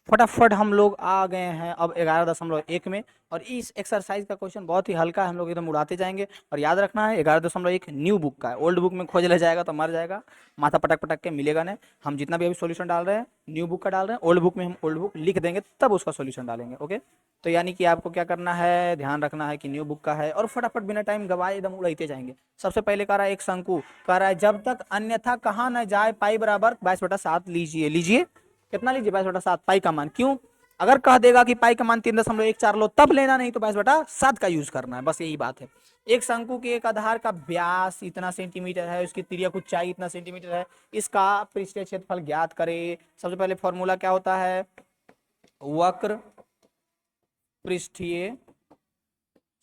फटाफट हम लोग आ गए हैं अब 11.1 में। और इस एक्सरसाइज का क्वेश्चन बहुत ही हल्का है, हम लोग एकदम उड़ाते जाएंगे। और याद रखना है 11.1 न्यू बुक का है, ओल्ड बुक में खोज ले जाएगा तो मर जाएगा, माथा पटक पटक के मिलेगा नहीं। हम जितना भी अभी सॉल्यूशन डाल रहे हैं न्यू बुक का डाल रहे हैं, ओल्ड बुक में हम ओल्ड बुक लिख देंगे तब उसका सॉल्यूशन डालेंगे। ओके, तो यानी कि आपको क्या करना है, ध्यान रखना है कि न्यू बुक का है और फटाफट बिना टाइम गवाए एकदम उड़ाते जाएंगे। सबसे पहले कह रहा है एक शंकु, कह रहा है जब तक अन्यथा कहा न जाए पाई बराबर 22/7 लीजिए। लीजिए कितना लीजिए, 22/7 पाई का मान। क्यों, अगर कह देगा कि पाई का मान 3.14 लो तब लेना, नहीं तो 22/7 का यूज करना है, बस यही बात है। एक शंकु के एक आधार का व्यास इतना सेंटीमीटर है, उसकी तिर्यक ऊंचाई इतना सेंटीमीटर है, इसका पृष्ठीय क्षेत्रफल ज्ञात करे। सबसे पहले फॉर्मूला क्या होता है, वक्र पृष्ठीय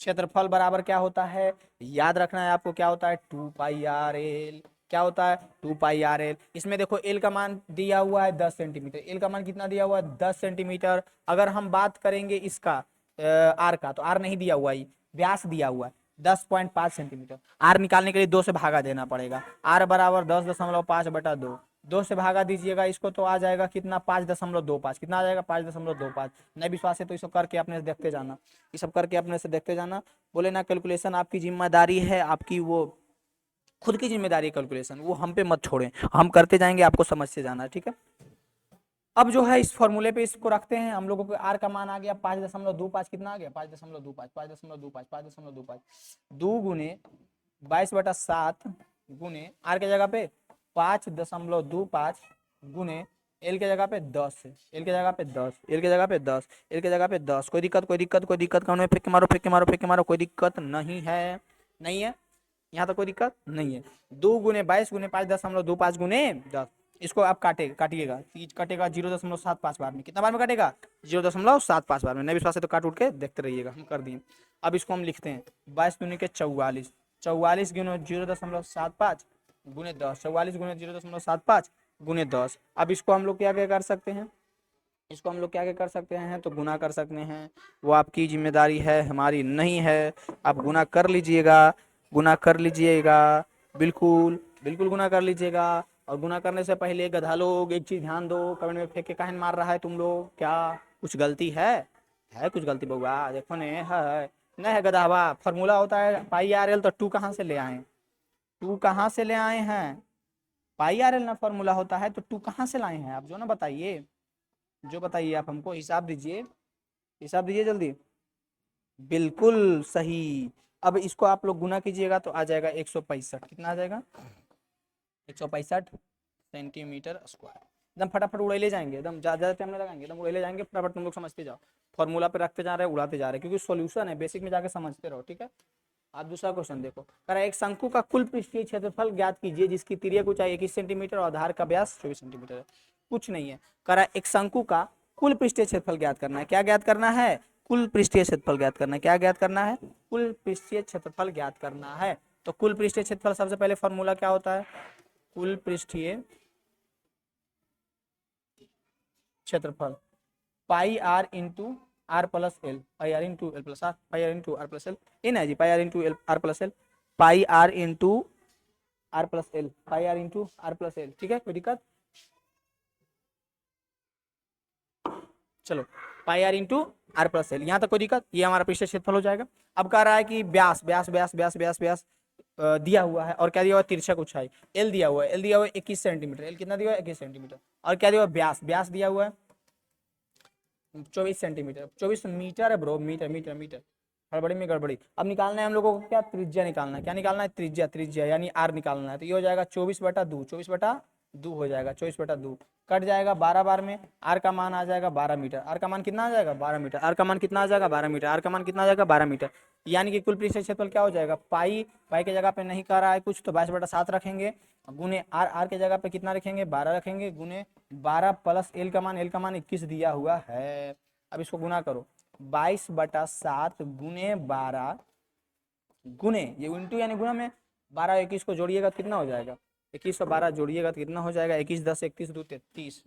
क्षेत्रफल बराबर क्या होता है, याद रखना है आपको, क्या होता है 2πr_l। क्या होता है 2πr_l। इसमें देखो एल का मान दिया हुआ है 10 सेंटीमीटर, एल का मान कितना दिया हुआ है 10 सेंटीमीटर। अगर हम बात करेंगे इसका आर का, तो आर नहीं दिया हुआ है, व्यास दिया हुआ है 10.5 सेंटीमीटर। आर निकालने के लिए 2 से भागा देना पड़ेगा, आर बराबर 10.5/2। 2 से भागा दीजिएगा इसको तो आ जाएगा कितना 5.25, कितना आ जाएगा 5.25। नहीं विश्वास है तो इसको करके अपने से देखते जाना, ये सब करके अपने से देखते जाना। बोले ना कैलकुलेशन आपकी जिम्मेदारी है, आपकी वो खुद की जिम्मेदारी कैलकुलेशन, वो हम पे मत छोड़ें, हम करते जाएंगे, आपको समझ से जाना है, ठीक है। अब जो है इस फॉर्मूले पे इसको रखते हैं हम लोगों को, आर का मान आ गया 5.25, कितना आ गया 5.25, 5.25, 5.25, 2 गुने 22/7 गुने आर के जगह पे 5.25 गुने एल के जगह पे 10 है, एल के जगह पे 10, एल के जगह पे 10, एल के जगह पे 10। कोई दिक्कत, कोई दिक्कत, कोई दिक्कत, कौन में फेंक के मारो, फेंक के मारो, फेंक के मारो, कोई दिक्कत नहीं है, नहीं है, यहाँ तो कोई दिक्कत नहीं है। 2 गुने 22 गुने 5.25 गुने 10, इसको आप काटिएगा, तीज कटेगा 0.75 बार में, कितना बार में कटेगा 0.75 बार में। नहीं विश्वास है तो काट उठ के देखते रहिएगा, हम कर दिए। अब इसको हम लिखते हैं 22×44, 44 गुने 0.75 गुने 10, 44 गुने 0.75 गुने 10। अब इसको हम लोग क्या क्या कर सकते हैं, इसको हम लोग क्या क्या कर सकते हैं, तो गुना कर सकते हैं, वो आपकी जिम्मेदारी है, हमारी नहीं है। आप गुना कर लीजिएगा, गुना कर लीजिएगा, बिल्कुल बिल्कुल गुना कर लीजिएगा। और गुना करने से पहले गधा लोग एक चीज ध्यान दो, कमेंट में फेंक के काहे मार रहा है तुम लोग, क्या कुछ गलती है कुछ गलती बउआ, देखो ने है नहीं है गधावा। फॉर्मूला होता है πr_l, तो 2 कहाँ से ले आए, 2 कहाँ से ले आए हैं, πr_l ना फॉर्मूला होता है, तो 2 कहाँ से लाए हैं आप, जो ना बताइए, जो बताइए आप हमको, हिसाब दीजिए, हिसाब दीजिए जल्दी। बिल्कुल सही। अब इसको आप लोग गुना कीजिएगा तो आ जाएगा 165, कितना आ जाएगा 165 सेंटीमीटर स्क्वायर। एकदम फटाफट उड़ेले जाएंगे, एकदम ज़्यादा टाइम नहीं लगाएंगे, एकदम उड़ेले जाएंगे फटाफट, तुम लोग समझते जाओ, फॉर्मूला पे रखते जा रहे हैं, उड़ाते जा रहे हैं, क्योंकि सॉल्यूशन है, बेसिक में जाके समझते रहो, ठीक है। आप दूसरा क्वेश्चन देखो, कह रहा है एक शंकु का कुल पृष्ठीय क्षेत्रफल ज्ञात कीजिए जिसकी तिर्यक ऊंचाई 21 सेंटीमीटर और आधार का व्यास 24 सेंटीमीटर है। कुछ नहीं है, कह रहा है एक शंकु का कुल पृष्ठीय क्षेत्रफल ज्ञात करना है। क्या ज्ञात करना है, कुल पृष्ठीय क्षेत्रफल ज्ञात करना है। क्या ज्ञात करना है, कुल पृष्ठीय क्षेत्रफल ज्ञात करना है। तो कुल पृष्ठीय क्षेत्रफल सबसे पहले फॉर्मूला क्या होता है, कुल पृष्ठीय क्षेत्रफल πr×r+l, πr×l+r, πr×r+l, इन है जी πr×r+l, πr×r+l, πr×r+l, ठीक है, कोई दिक्कत, चलो πr×r+l, यहाँ तक कोई दिक्कत, ये हमारा पृष्ठीय क्षेत्रफल हो जाएगा। अब कह रहा है कि व्यास व्यास व्यास व्यास व्यास व्यास दिया हुआ है, और क्या दिया हुआ है तिरछक ऊंचाई, एल दिया हुआ है, एल दिया हुआ है 21 सेंटीमीटर, एल कितना दिया हुआ है 21 सेंटीमीटर, और क्या दिया हुआ है व्यास, व्यास दिया हुआ है 24 सेंटीमीटर, 24 मीटर है ब्रो, मीटर मीटर मीटर, गड़बड़ी में गड़बड़ी। अब निकालना है हम लोगों को क्या, त्रिज्या निकालना है, क्या निकालना है त्रिज्या, त्रिज्या यानी आर निकालना है। तो ये हो जाएगा 24/2, 24/2 हो जाएगा, 24/2 कट जाएगा 12 बार में, आर का मान आ जाएगा 12 मीटर, आर का मान कितना आ जाएगा 12 मीटर, आर का मान कितना आ जाएगा 12 मीटर, आर का मान कितना आ जाएगा 12 मीटर। यानी कि कुल पृष्ठीय क्षेत्रफल क्या हो जाएगा, पाई, पाई के जगह पे नहीं कर रहा है कुछ, तो 22/7 रखेंगे, गुने आर, आर के जगह पे कितना रखेंगे 12 रखेंगे, गुने 12 प्लस एल का मान, एल का मान 21 दिया हुआ है। अब इसको गुना करो, 22/7 गुने 12 गुने, ये इंटू यानी गुना में 12 21 को जोड़िएगा तो कितना हो जाएगा, 21 और 12 जोड़िएगा तो कितना हो जाएगा, 21 10 31 2 33,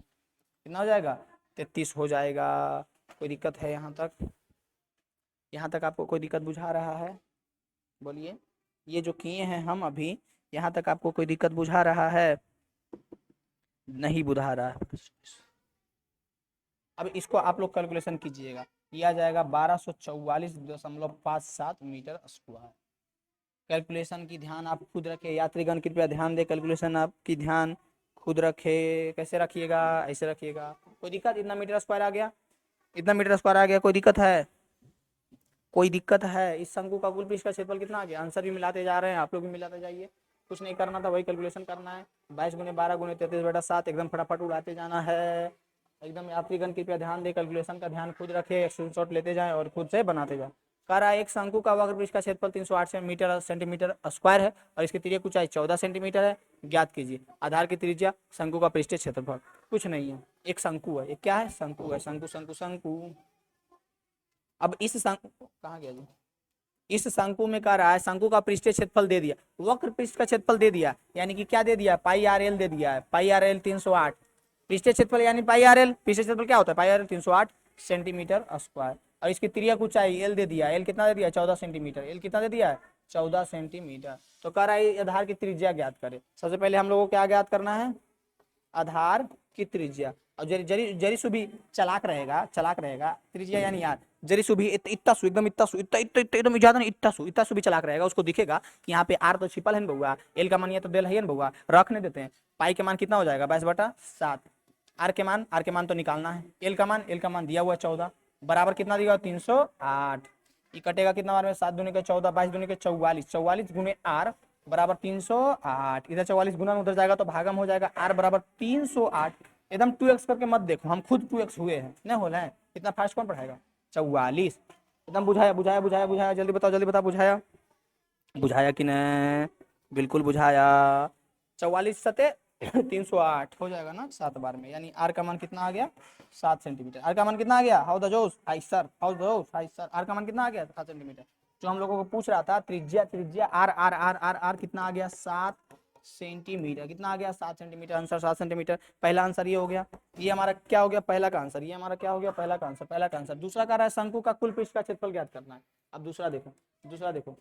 कितना हो जाएगा 33 हो जाएगा। कोई दिक्कत है यहाँ तक, यहाँ तक आपको कोई दिक्कत बुझा रहा है, बोलिए, ये जो किए हैं हम अभी, यहाँ तक आपको कोई दिक्कत बुझा रहा है, नहीं बुझा रहा है। अब इसको आप लोग कैलकुलेशन कीजिएगा, ये आ जाएगा 1244.57 मीटर स्क्वायर। कैलकुलेशन की ध्यान आप खुद रखें, यात्रीगण कृपया ध्यान दे, कैलकुलेशन आपकी ध्यान खुद रखे। कैसे रखिएगा, ऐसे रखिएगा। कोई दिक्कत, इतना मीटर स्क्वायर आ गया, इतना मीटर स्क्वायर आ गया, कोई दिक्कत है, कोई दिक्कत है? इस शंकु का कुल पृष्ठ का क्षेत्रफल कितना आ गया? आंसर भी मिलाते जा रहे हैं, आप लोग भी मिलाते जाइए, कुछ नहीं करना था, वही कैलकुलेशन करना है। 22 × 12 × 33/7 एकदम फटाफट उड़ाते जाना है एकदम। यात्रीगण कृपया ध्यान दे, कैलकुलेशन का ध्यान खुद रखे, स्क्रीनशॉट लेते जाएं और खुद से बनाते जाएं। कह रहा है एक शंकु का वक्र पृष्ठ का क्षेत्रफल 308 मीटर सेंटीमीटर स्क्वायर है और इसकी तिर्यक ऊंचाई 14 सेंटीमीटर है। ज्ञात कीजिए आधार की त्रिज्या, शंकु का पृष्ठीय क्षेत्रफल। कुछ नहीं है, एक शंकु है, एक क्या है? शंकु है, शंकु शंकु शंकु। अब इस शंकु कहाँ गया जी? इस शंकु में कह रहा है शंकु का पृष्ठीय क्षेत्रफल दे दिया, वक्र पृष्ठ का क्षेत्रफल दे दिया, यानी कि क्या दे दिया? पाई आर एल दे दिया है, पाई आर एल 308। पृष्ठीय क्षेत्रफल यानी पाई आर एल, पृष्ठीय क्षेत्रफल क्या होता है? पाई आर एल 308 सेंटीमीटर स्क्वायर। और इसकी तिर्यक ऊंचाई एल दे दिया, एल कितना दे दिया? 14 सेंटीमीटर। एल कितना दे दिया है? 14 सेंटीमीटर। तो कह रहा है आधार की त्रिज्या ज्ञात करे। सबसे पहले हम लोगों को क्या ज्ञात करना है? आधार की त्रिज्या। और जरी सुबी चालाक रहेगा, चालाक रहेगा, त्रिज्या यानी यार जरी सुबी इतना सु एकदम इतना सु इतना इतना इतना एकदम ज्यादा नहीं, इतना सु भी चालाक रहेगा, उसको दिखेगा कि यहाँ पे आर तो छिपल है ना बउआ, एल का मान ये तो डेल है ना बउआ, रखने देते हैं। पाई के मान कितना हो जाएगा? 22/7। आर के मान तो निकालना है। एल का मान दिया हुआ है 14, बराबर कितना दिया हुआ? 308। ये कटेगा कितना बार में? 7 दूनी के 14, 22 दूनी के 44, 44 गुने आर बराबर 308। इधर 44 गुना में उधर जाएगा तो भागम हो जाएगा, आर बराबर 308। एकदम 2x करके मत देखो, हम खुद 2x हुए हैं, नहीं हो रहा है इतना फास्ट कौन पढ़ाएगा? 44 एकदम बुझाया बुझाया बुझाया बुझाया, जल्दी बताओ जल्दी बताओ, बुझाया बुझाया कि नहीं? बिल्कुल बुझाया। 44 सते 308 हो जाएगा ना 7 बार में, यानी आर का मान कितना आ गया? 7 सेंटीमीटर। आर का मान कितना आ गया? हाउ द जोश हाई सर, हाउ द जोश हाई सर। आर का मान कितना आ गया? 7 सेंटीमीटर। जो हम लोगों को पूछ रहा था त्रिज्या, त्रिज्या R R R R R कितना आ गया? 7 सेंटीमीटर। कितना आ गया? 7 सेंटीमीटर। Answer 7 centimetre. पहला आंसर ये हो गया, ये हमारा क्या हो गया? पहला का आंसर। ये हमारा क्या हो गया? पहला का आंसर, पहला का आंसर। दूसरा कह रहा है शंकु का कुल पृष्ठ का क्षेत्रफल ज्ञात करना है। अब दूसरा देखो, दूसरा देखो,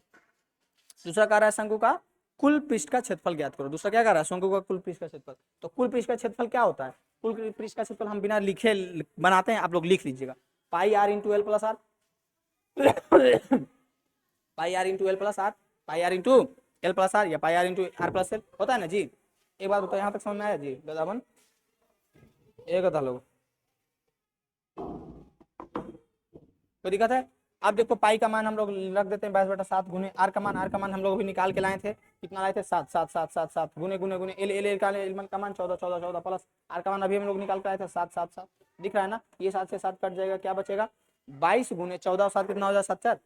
दूसरा कह रहा है शंकु का कुल पृष्ठ का क्षेत्रफल ज्ञात करो। दूसरा क्या कह रहा है? शंकु का कुल पृष्ठ का क्षेत्रफल। तो कुल पृष्ठ का क्षेत्रफल क्या होता है? कुल पृष्ठ का क्षेत्रफल हम बिना लिखे बनाते हैं, आप लोग लिख लीजिएगा। Pi r into l plus r, pi r into l plus r, pi r into l plus r या pi r into r plus l होता है ना जी। एक बात बताओ, यहाँ तक समझ में आया जी? गदावन एक बता लोग, कोई दिक्कत है? अब देखो पाई का मान हम लोग रख देते हैं 22/7 गुने आर का मान, आर का मान हम लोग भी निकाल के लाए थे, कितना लाए थे? 7 7 7 7 7 गुने गुने गुने एल एल एल का मान 14 14 14 प्लस आर का मान अभी हम लोग निकाल के लाए थे 7 7 7। दिख रहा है ना? ये 7 से 7 कट जाएगा, क्या बचेगा? 22 गुने 14 और 7 कितना हो जाए? 7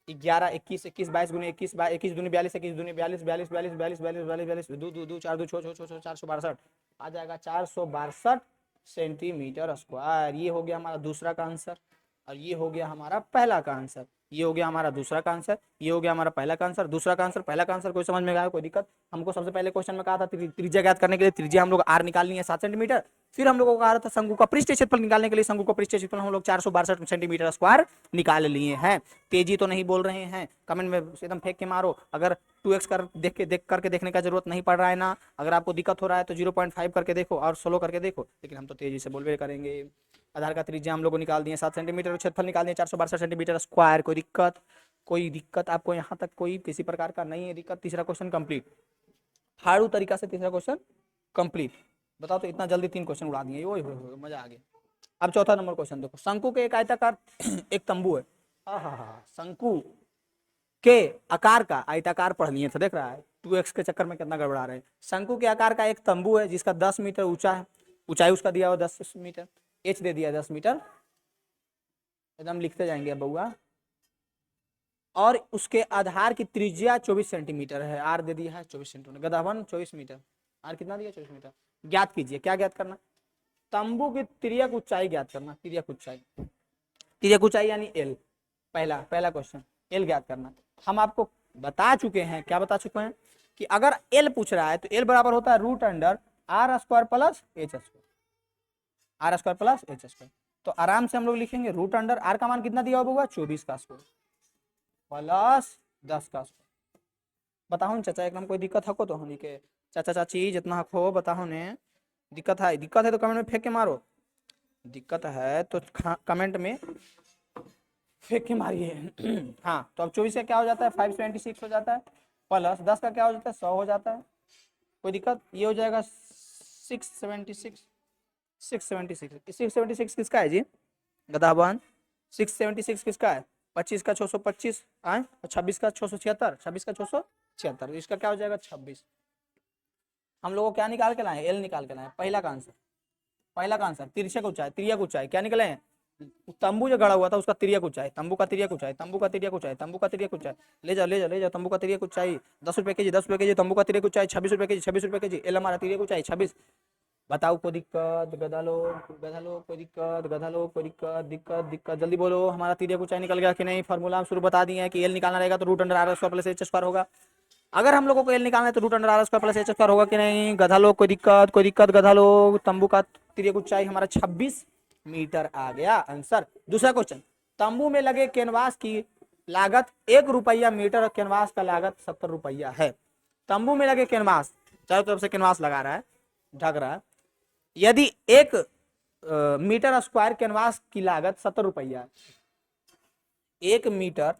11 21 21 22 गुने 21 21 दूनी 42 21 दूनी 42 42 42 42 42 42 42 दो दो दो 4 2 छो छो छो 462 आ जाएगा, 462 सेंटीमीटर स्क्वायर। ये हो गया हमारा दूसरा का आंसर और ये हो गया हमारा पहला का आंसर। ये हो गया हमारा दूसरा का आंसर, ये हो गया हमारा पहला का आंसर। दूसरा का आंसर, पहला का आंसर कोई समझ में आया? कोई दिक्कत? हमको सबसे पहले क्वेश्चन में कहा था त्रिज्या ज्ञात करने के लिए त्रिज्या हम लोग आर निकालनी है 7 सेंटीमीटर। फिर हम लोगों को कहा था शंकु का पृष्ठीय क्षेत्रफल निकालने के लिए शंकु का पृष्ठीय क्षेत्रफल हम लोग 462 सेंटीमीटर स्क्वायर निकाल लिए हैं। तेजी तो नहीं बोल रहे हैं, कमेंट में एकदम फेंक के मारो। अगर 2x कर देख करके देखने का जरूरत नहीं पड़ रहा है ना, अगर आपको दिक्कत हो रहा है तो 0.5 करके देखो और स्लो करके देखो, लेकिन हम तो तेजी से बोलवे करेंगे। आधार का त्रिज्या हम लोग को निकाल दिए 7 सेंटीमीटर और क्षेत्रफल निकाल दिए 462 सेंटीमीटर स्क्वायर। कोई दिक्कत? कोई दिक्कत आपको यहाँ तक कोई किसी प्रकार का नहीं है दिक्कत? तीसरा क्वेश्चन कंप्लीट, फाड़ू तरीका से तीसरा क्वेश्चन कंप्लीट। बताओ तो इतना जल्दी 3 क्वेश्चन उड़ा दिए, ओए होए मजा आ गया। अब चौथा नंबर क्वेश्चन देखो, शंकु के एक आयताकार एक तंबू है। हाँ, शंकु के आकार का आयताकार पढ़ लिए थे, देख रहा है 2x के चक्कर में कितना गड़बड़ा रहे हैं। शंकु के आकार का एक तंबू है जिसका 10 मीटर ऊंचा है, ऊंचाई उसका दिया हुआ 10 मीटर, एच दे दिया 10 मीटर, एकदम लिखते जाएंगे बउआ। और उसके आधार की त्रिज्या 24 सेंटीमीटर है, आर दे दिया है 24 सेंटीमीटर, गदावन 24 मीटर, आर कितना दिया? 24 मीटर। ज्ञात कीजिए, क्या ज्ञात करना? तंबू की तिर्यक ऊंचाई ज्ञात करना, तिर्यक ऊंचाई, तिर्यक ऊंचाई यानी एल। पहला पहला क्वेश्चन एल ज्ञात करना। हम आपको बता चुके हैं, क्या बता चुके हैं कि अगर एल पूछ रहा है तो एल बराबर होता है root under R square plus H square, R square plus H square. तो आराम से हम लोग लिखेंगे रूट अंडर आर का मान कितना दिया होगा? 24 का स्क्वायर प्लस 10 का स्क्वायर। बताओ चाचा एकदम कोई दिक्कत हको तो हम के चाचा चाची जितना हक हो बताओ ने, दिक्कत है? दिक्कत है तो कमेंट में फेंक के मारो, दिक्कत है तो कमेंट में फेंक के मारिए। हाँ, तो अब 24 का क्या हो जाता है, 526 हो जाता है, प्लस 10 का क्या हो जाता है, 100 हो जाता है। कोई दिक्कत, ये हो जाएगा 676। 676 किसका है जी, गदाबान? 676 किसका है, 25 का 625 आए, और 26 का 676, 26 का 676, इसका क्या हो जाएगा 26। हम लोगों को क्या निकाल के लाए, एल निकाल के लाए। पहला का आंसर, पहला का आंसर तिरछक ऊंचाई, तिर्यक ऊंचाई क्या निकले हैं, तंबू जो गड़ा हुआ था उसका तिर्यक ऊंचाई, तंबू का तिर्यक ऊंचाई, तंबू का तिर्यक ऊंचाई, तंबू का तिर्यक ऊंचाई, ले जा ले जा ले जा, तंबू का तिर्यक ऊंचाई 10 रुपए के जी, 10 रुपए के जी, तंबू का तिर्यक ऊंचाई 26 रुपए के जी, 26 रुपए के जी, एल हमारा तिर्यक ऊंचाई 26। बताओ कोई दिक्कत, गधा लोग, गधा लोग, कोई दिक्कत, गधा लोग, कोई दिक्कत, दिक्कत दिक्कत, जल्दी बोलो। हमारा तिर्यक ऊंचाई निकल गया कि नहीं? फार्मूला हम शुरू बता दिए हैं कि एल निकालना रहेगा तो root under R square plus H square होगा। अगर हम लोगों को एल निकालना है तो root under R square plus H square होगा कि नहीं? गधा लोग, कोई दिक्कत, कोई दिक्कत, गधा लोग। तंबू का तिर्यक ऊंचाई हमारा 26 मीटर आ गया आंसर। दूसरा क्वेश्चन, तंबू में लगे कैनवास की लागत 1 रुपया मीटर और कैनवास का लागत 70 रुपया है। तंबू में लगे कैनवास, चारों तरफ से कैनवास लगा रहा है, ढक रहा है, यदि 1 मीटर स्क्वायर कैनवास की लागत 70 रुपया है, 1 मीटर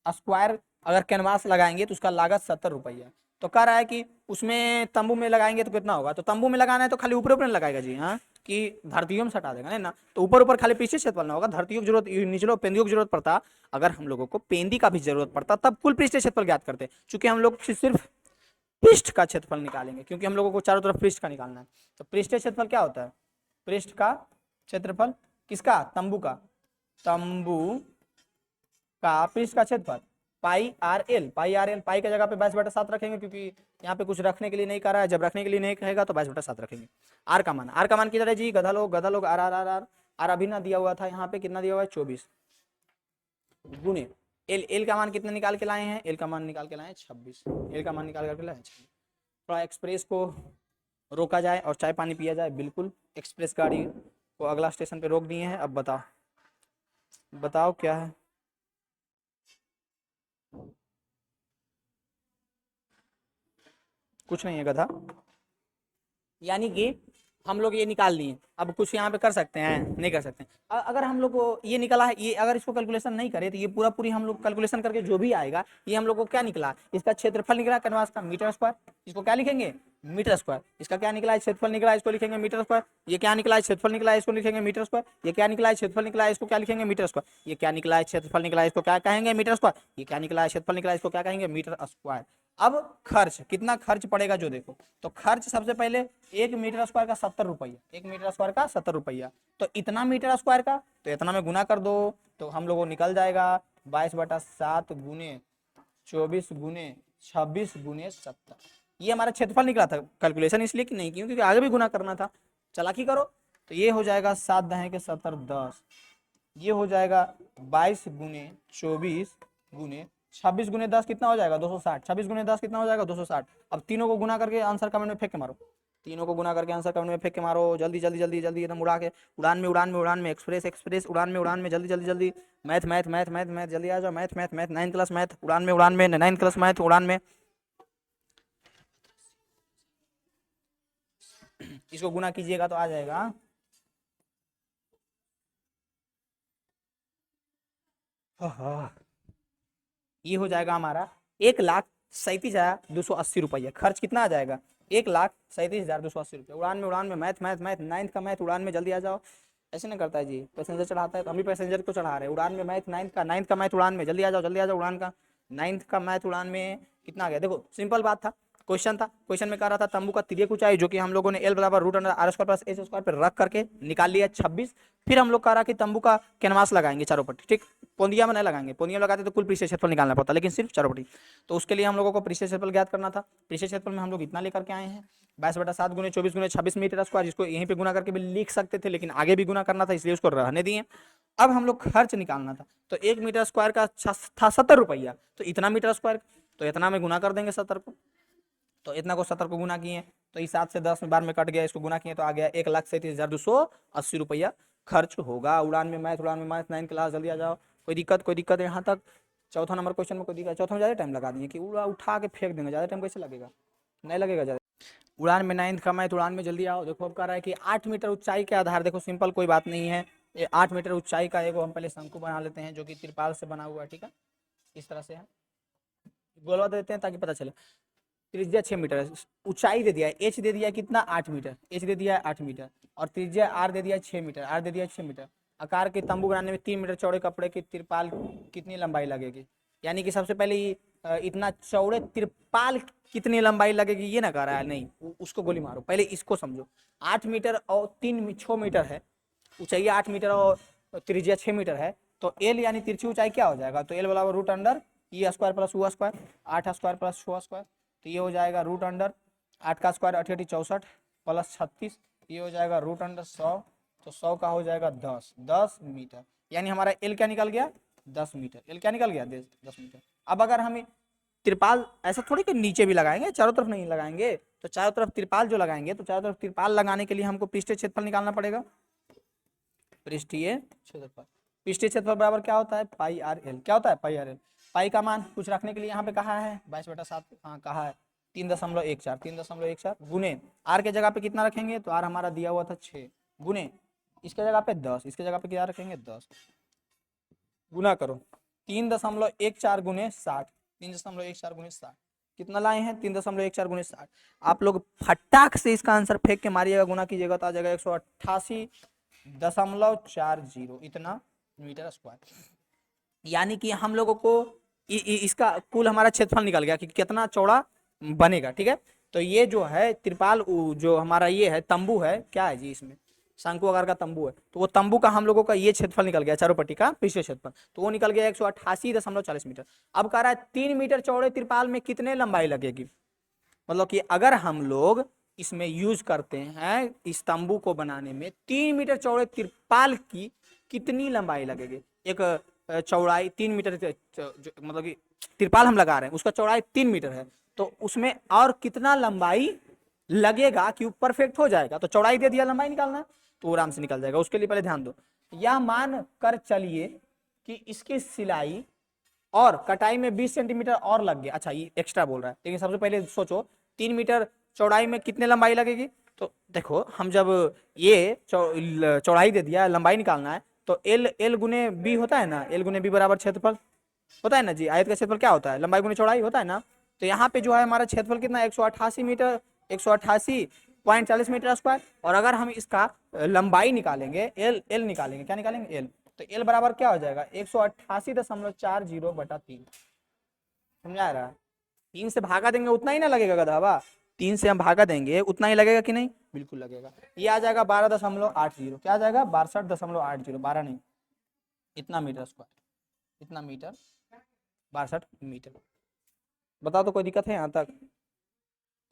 स्क्वायर अगर कैनवास लगाएंगे तो उसका लागत 70 रुपया। तो कह रहा है कि उसमें तंबू में लगाएंगे तो कितना होगा? तो तंबू में लगाना है तो खाली ऊपर ऊपर लगाएगा जी, हाँ, कि धरतियों में सटा देगा नहीं ना, तो ऊपर ऊपर खाली पृष्ठीय क्षेत्रफल ना होगा, धरतियों की जरूरत, निचलो पेंदियों की जरूरत पड़ता। अगर हम लोगों को पेंदी का भी जरूरत पड़ता तब कुल पृष्ठीय क्षेत्रफल ज्ञात करते, चूंकि हम लोग सिर्फ पृष्ठ का क्षेत्रफल निकालेंगे क्योंकि हम लोगों को चारों तरफ पृष्ठ का निकालना है। तो पृष्ठीय क्षेत्रफल क्या होता है? पृष्ठ का क्षेत्रफल किसका? तंबू का, तंबू का पृष्ठ का क्षेत्रफल पाई आर एल, पाई आर एल, पाई की जगह पे 22/7 रखेंगे क्योंकि यहाँ पे कुछ रखने के लिए नहीं कर रहा है, जब रखने के लिए नहीं कहेगा तो 22/7 रखेंगे। आर का मान, आर का मान किधर है जी, गधा लोग, गधा लोग, R R R R R अभी ना दिया हुआ था, यहाँ पे कितना दिया हुआ है 24 गुने एल, एल का मान कितना निकाल के लाए हैं, एल का मान निकाल के लाए हैं 26, एल का मान निकाल करके लाए 26। थोड़ा एक्सप्रेस को रोका जाए और चाय पानी पिया जाए, बिल्कुल एक्सप्रेस गाड़ी को अगला स्टेशन पे रोक दिए हैं। अब बताओ, बताओ क्या है? कुछ नहीं है गधा, यानी कि हम लोग ये निकाल लिए। अब कुछ यहाँ पे कर सकते हैं? नहीं कर सकते। अगर हम लोग को ये निकला है, ये अगर इसको कैलकुलेशन नहीं करे तो ये पूरा पूरी हम लोग कैलकुलेशन करके जो भी आएगा ये हम लोग को क्या निकला, इसका क्षेत्रफल निकला कैनवास का मीटर स्क्वायर, इसको क्या लिखेंगे मीटर स्क्वायर। इसका क्या निकला है, क्षेत्रफल निकला है, इसको लिखेंगे मीटर स्क्वायर। ये क्या निकला है, क्षेत्रफल निकला है, इसको लिखेंगे मीटर स्क्वायर। ये क्या निकला है, क्षेत्रफल निकला है, इसको क्या लिखेंगे मीटर स्क्वायर। ये क्या निकला है, क्षेत्रफल निकला है, इसको क्या कहेंगे मीटर स्क्वायर। ये क्या निकला है, क्षेत्रफल निकला है, इसको क्या कहेंगे मीटर स्क्वायर। अब खर्च कितना खर्च पड़ेगा जो देखो, तो खर्च सबसे पहले 1 मीटर स्क्वायर का 70 रुपया, 1 मीटर स्क्वायर का 70 रुपया, तो इतना मीटर स्क्वायर का तो इतना में गुना कर दो तो हम लोगों को निकल जाएगा 22/7 गुने 24 गुने 26 गुने 70। ये हमारा क्षेत्रफल निकला था, कैलकुलेशन इसलिए कि नहीं क्योंकि आगे भी गुना करना था, चालाकी करो। तो ये हो जाएगा 7 दहें के 70 10, ये हो जाएगा 22 गुने 24 गुने 26 गुने 10 कितना हो जाएगा 260, 26 गुने 10 कितना हो जाएगा 260। अब तीनों को गुना करके आंसर कमेंट में फेंक के मारो, तीनों को गुना करके आंसर कमेंट में फेंक के मारो, जल्दी जल्दी जल्दी जल्दी एकदम उड़ा के, उड़ान में उड़ान में उड़ान में, एक्सप्रेस एक्सप्रेस, उड़ान में उड़ान में, जल्दी जल्दी जल्दी। Math math math math math, जल्दी आ जाओ, math math math, 9th class math, उड़ान में 9th क्लास मैथ उड़ान में। इसको गुना कीजिएगा तो आ जाएगा ये हो जाएगा हमारा 1,37,280 रुपया। खर्च कितना आ जाएगा 1,37,280 रुपया। उड़ान में मैथ मैथ मैथ, 9th का मैथ उड़ान में, जल्दी आ जाओ। ऐसे नहीं करता है जी, पैसेंजर चढ़ाता है तो हम भी पैसेंजर को चढ़ा रहे हैं। उड़ान में मैथ 9th का मैथ उड़ान में, जल्दी आ जाओ, जल्दी आ जाओ। उड़ान का 9th का मैथ उड़ान में कितना आ गया देखो, सिंपल बात था, क्वेश्चन था, क्वेश्चन में कह रहा था तंबू का तिर्यक ऊंचाई जो कि हम लोगों ने एल बराबर root under R square plus H square पर रख करके निकाल लिया 26। फिर हम लोग कह रहा कि तंबू का कैनवास लगाएंगे चारों पट्टी, ठीक, पोंदिया में नहीं लगाएंगे, पोंदिया में लगाते तो कुल पृष्ठीय क्षेत्रफल निकालना पड़ता, लेकिन सिर्फ चारों पट्टी। तो उसके लिए हम लोगों को पृष्ठीय क्षेत्रफल ज्ञात करना था। पृष्ठीय क्षेत्रफल में हम लोग इतना लेकर के आए हैं 22/7 गुने 24 गुने 26 मीटर स्क्वायर, जिसको यहीं पे गुना करके भी लिख सकते थे लेकिन आगे भी गुना करना था इसलिए उसको रहने दिए। अब हम लोग खर्च निकालना था, तो 1 मीटर स्क्वायर का था 70 रुपया, तो इतना मीटर स्क्वायर तो इतना में गुना कर देंगे 70 को, तो इतना को 70 को गुना किए तो इस 7 से 10 में बार में कट गया, इसको गुना किए तो आ गया 1,37,280 रुपया खर्च होगा। उड़ान में मैथ, उड़ान में मैथ 9th क्लास, जल्दी आ जाओ। कोई दिक्कत, कोई दिक्कत यहाँ तक? चौथा नंबर क्वेश्चन में कोई दिक्कत? चौथा में ज़्यादा टाइम लगा दिए कि उड़ा उठा के फेंक देंगे, ज़्यादा टाइम कैसे लगेगा? नहीं लगेगा ज़्यादा। उड़ान में 9th कम है तो उड़ान में जल्दी आओ। देखो अब कह रहा है कि 8 मीटर ऊंचाई के आधार, देखो सिंपल कोई बात नहीं है, ये 8 मीटर ऊंचाई का एगो हम पहले शंकु बना लेते हैं जो कि तिरपाल से बना हुआ है, ठीक है, इस तरह से है, गोलवा देते हैं ताकि पता चले। त्रिज्या 6 मीटर है, ऊंचाई दे दिया है, एच दे दिया है कितना 8 मीटर, एच दे दिया है 8 मीटर, और त्रिज्या आर दे दिया है 6 मीटर, आर दे दिया है 6 मीटर। आकार के तंबू बनाने में 3 मीटर चौड़े कपड़े की तिरपाल कितनी लंबाई लगेगी, यानी कि सबसे पहले इतना चौड़े तिरपाल कितनी लंबाई लगेगी ये ना कह रहा है, नहीं उसको गोली मारो, पहले इसको समझो। 8 मीटर और 6 मीटर है, ऊंचाई 8 मीटर और त्रिज्या 6 मीटर है, तो एल यानी तिरछी ऊंचाई क्या हो जाएगा, तो एल बराबर root under E square plus ऊ स्क्वायर, 8 स्क्वायर प्लस 6 स्क्वायर, तो ये हो जाएगा रूट अंडर 8 का स्क्वायर 88 64 प्लस 36, ये हो जाएगा रूट अंडर 100, तो 100 का हो जाएगा 10 मीटर, यानी हमारा एल क्या निकल गया 10 मीटर, एल क्या निकल गया 10 मीटर। अब अगर हम तिरपाल ऐसा थोड़ी कि नीचे भी लगाएंगे, चारों तरफ नहीं लगाएंगे, तो चारों तरफ तिरपाल जो लगाएंगे, तो चारों तरफ तिरपाल लगाने के लिए हमको पृष्ठीय क्षेत्रफल निकालना पड़ेगा, पृष्ठीय क्षेत्रफल, पृष्ठीय क्षेत्रफल बराबर क्या होता है पाई आर एल, क्या होता है पाई आर एल, पाई का मान कुछ रखने के लिए यहाँ पे कहा है 22/7, हाँ कहा है 3.14 गुने आर के जगह पे कितना रखेंगे, तो आर हमारा दिया हुआ था 6 गुने इसके जगह पे 10, इसके जगह पे क्या रखेंगे 10, गुना करो 3.14 गुने 60, 3.14 गुने 60 कितना लाए हैं 3.14 गुने 60। आप लोग फटाक से इसका आंसर फेंक के मारिएगा, गुना कीजिएगा तो आ जाएगा 188.40 इतना मीटर स्क्वायर, यानी कि हम लोगों को इसका कुल हमारा क्षेत्रफल निकल गया कि कितना चौड़ा बनेगा, ठीक है। तो ये जो है तिरपाल जो हमारा ये है तंबू है, क्या है जी इसमें शंकु आकार का तंबू है, तो वो तंबू का हम लोगों का ये क्षेत्रफल निकल गया चारों पट्टी का पृष्ठीय क्षेत्रफल, तो वो निकल गया 188.40 मीटर। अब कह रहा है 3 मीटर चौड़े तिरपाल में कितने लंबाई लगेगी, मतलब कि अगर हम लोग इसमें यूज करते हैं इस तंबू को बनाने में 3 मीटर चौड़े तिरपाल की कितनी लंबाई लगेगी, एक चौड़ाई 3 मीटर मतलब कि तिरपाल हम लगा रहे हैं उसका चौड़ाई 3 मीटर है, तो उसमें और कितना लंबाई लगेगा कि परफेक्ट हो जाएगा, तो चौड़ाई दे दिया लंबाई निकालना है तो आराम से निकल जाएगा। उसके लिए पहले ध्यान दो, यह मान कर चलिए कि इसकी सिलाई और कटाई में 20 सेंटीमीटर और लग गया, अच्छा ये एक्स्ट्रा बोल रहा है, लेकिन सबसे पहले सोचो 3 मीटर चौड़ाई में कितने लंबाई लगेगी, तो देखो हम जब ये चौड़ाई दे दिया लंबाई निकालना है, तो एल गुने बी होता है ना, एल गुने बी बराबर क्षेत्रफल होता है ना जी, आयत का क्षेत्रफल क्या होता है लंबाई गुने चौड़ाई होता है ना, तो यहाँ पे जो है हमारा क्षेत्रफल कितना 188 मीटर 188.40 मीटर स्क्वायर, और अगर हम इसका लंबाई निकालेंगे एल एल निकालेंगे, क्या निकालेंगे एल, तो एल बराबर क्या हो जाएगा 188.40/3, समझा रहा है, 3 से भागा देंगे उतना ही ना लगेगा गधावा, 3 से हम भागा देंगे उतना ही लगेगा कि नहीं, बिल्कुल लगेगा, ये आ जाएगा 12.80, क्या आ जाएगा 62.80, 12 नहीं, इतना मीटर स्क्वायर, इतना मीटर 62 मीटर। बताओ तो कोई दिक्कत है यहाँ तक,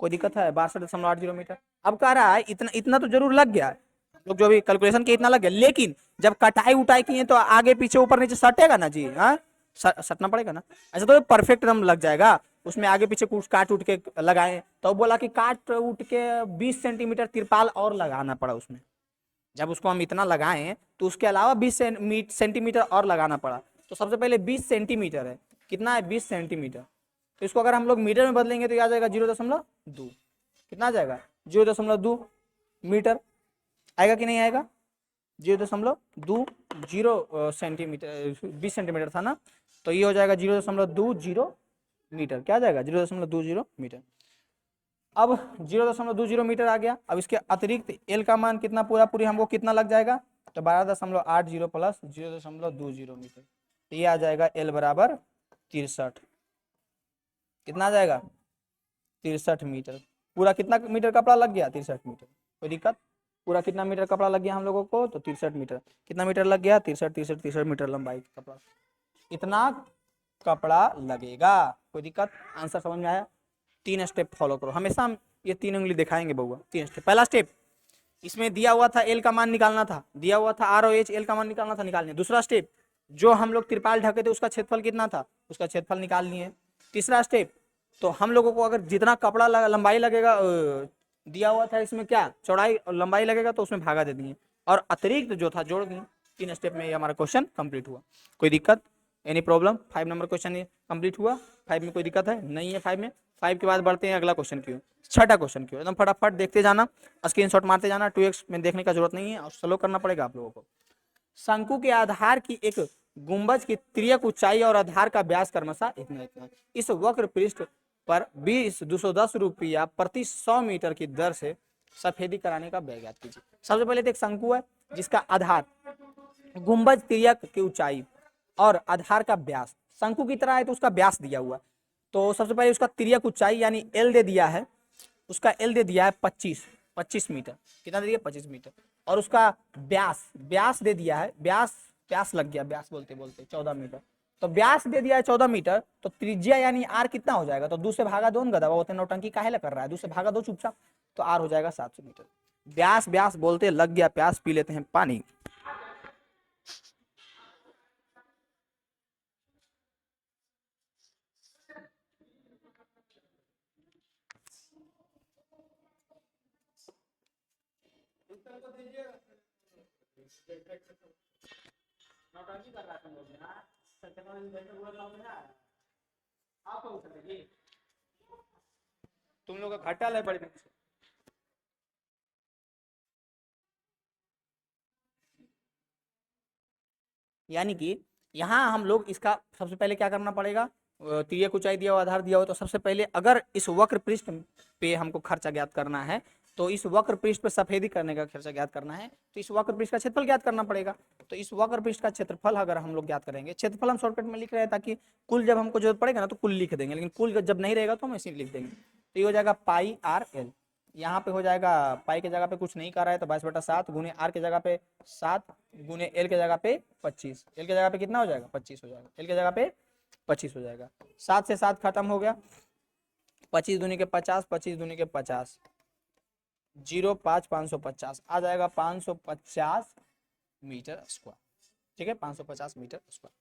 कोई दिक्कत है 62.80 मीटर। अब कह रहा है इतना इतना तो जरूर लग गया, लोग जो भी कैलकुलेशन के इतना लग गया, लेकिन जब कटाई उटाई किए तो आगे पीछे ऊपर नीचे सटेगा ना जी, हाँ सटना पड़ेगा ना, ऐसा तो परफेक्ट एकदम लग जाएगा, उसमें आगे पीछे कुछ काट उठ के लगाए, तो बोला कि काट उठ के 20 सेंटीमीटर तिरपाल और लगाना पड़ा उसमें, जब उसको हम इतना लगाएं तो उसके अलावा 20 सेंटीमीटर और लगाना पड़ा, तो सबसे पहले 20 सेंटीमीटर है, कितना है 20 सेंटीमीटर, तो इसको अगर हम लोग मीटर में बदलेंगे तो ये आ जाएगा 0.2, कितना आ जाएगा 0.2 मीटर, आएगा कि नहीं आएगा 0.20 सेंटीमीटर, 20 सेंटीमीटर था ना, तो ये हो जाएगा 0.20 मीटर, क्या आ जाएगा 0.20 मीटर। अब 0.20 मीटर आ गया, अब इसके अतिरिक्त एल का मान कितना पूरा पूरी हमको कितना लग जाएगा, तो 12.80 प्लस 0.20 मीटर, तो ये आ जाएगा एल बराबर 63, कितना आ जाएगा 63 मीटर, पूरा कितना मीटर कपड़ा लग गया 63 मीटर, कोई दिक्कत, पूरा कितना मीटर कपड़ा लग गया हम लोगों को, तो 63 मीटर, कितना मीटर लग गया 63 मीटर लंबाई कपड़ा, इतना कपड़ा लगेगा, कोई दिक्कत, आंसर समझ में आया। 3 स्टेप फॉलो करो, हमेशा हम ये 3 उंगली दिखाएंगे बउआ, 3 स्टेप। पहला स्टेप इसमें दिया हुआ था एल का मान निकालना था, दिया हुआ था आर और एच, एल का मान निकालना था, निकालने। दूसरा स्टेप जो हम लोग तिरपाल ढके थे उसका क्षेत्रफल कितना था, उसका क्षेत्रफल निकाल लिए। तीसरा स्टेप तो हम लोगों को अगर जितना कपड़ा लंबाई लगेगा दिया हुआ था इसमें क्या चौड़ाई और लंबाई लगेगा तो उसमें भागा दे दिए, और अतिरिक्त जो था जोड़ दिए। 3 स्टेप में ये हमारा क्वेश्चन कंप्लीट हुआ। कोई दिक्कत, एनी प्रॉब्लम? 5 नंबर क्वेश्चन ये कंप्लीट हुआ। 5 में कोई दिक्कत है नहीं है? 5 में 5 के बाद बढ़ते हैं अगला क्वेश्चन क्यों, छठा क्वेश्चन क्यों। एकदम फटाफट देखते जाना, स्क्रीनशॉट मारते जाना, 2x में देखने का जरूरत नहीं है और स्लो करना पड़ेगा आप लोगों को। शंकु के आधार की एक गुंबज की तिर्यक ऊंचाई और आधार का व्यास क्रमशः इतना इतना। इस वक्र पृष्ठ पर 210 रुपया प्रति 100 मीटर की दर से सफेदी कराने का व्यय ज्ञात कीजिए। सबसे पहले तो एक शंकु है जिसका आधार, गुंबज तिर्यक की ऊंचाई और आधार का व्यास, शंकु की तरह है तो उसका व्यास दिया हुआ। तो सबसे पहले उसका तिर्यक ऊंचाई यानी एल दे दिया है, उसका एल दे दिया है 25 मीटर, कितना दे दिया 25 मीटर। और उसका व्यास दे दिया है, व्यास लग गया, व्यास बोलते बोलते 14 मीटर। तो व्यास दे दिया है 14 मीटर, तो त्रिज्या यानी आर कितना हो जाएगा, तो 2 से भागा 2 गधा वो नौटंकी काहे ला कर रहा है, 2 से भागा 2 चुपचाप, तो आर हो जाएगा 700 मीटर। व्यास बोलते लग गया प्यास, पी लेते हैं पानी। तुम लोग का घाटा है बड़ी। यानी कि यहाँ हम लोग इसका सबसे पहले क्या करना पड़ेगा, तिर्यक ऊंचाई दिया हुआ, आधार दिया हुआ, तो सबसे पहले अगर इस वक्र पृष्ठ पे हमको खर्चा ज्ञात करना है, तो इस वक्र पृष्ठ पे सफेदी करने का खर्चा ज्ञात करना है, तो इस वक्र पृष्ठ का क्षेत्रफल ज्ञात करना पड़ेगा। तो इस वक्र पृष्ठ का क्षेत्रफल अगर हम लोग ज्ञात करेंगे, क्षेत्रफल हम शॉर्टकट में लिख रहे हैं ताकि कुल जब हमको जरूरत पड़ेगा ना तो कुल लिख देंगे, लेकिन कुल जब नहीं रहेगा तो हम ऐसे लिख देंगे। तो ये हो जाएगा पाई आर एल, यहाँ पे हो जाएगा पाई के जगह पे कुछ नहीं कर रहा है तो 22/7 गुने आर के जगह पे 7 गुने एल के जगह पे 25, एल के जगह पे कितना हो जाएगा 25 हो जाएगा, एल के जगह पे 25 हो जाएगा। 7 से 7 खत्म हो गया, 25 दूनी के 50, 25 दूनी के 50, 05 550 आ जाएगा 550 मीटर स्क्वायर, ठीक है 550 मीटर स्क्वायर।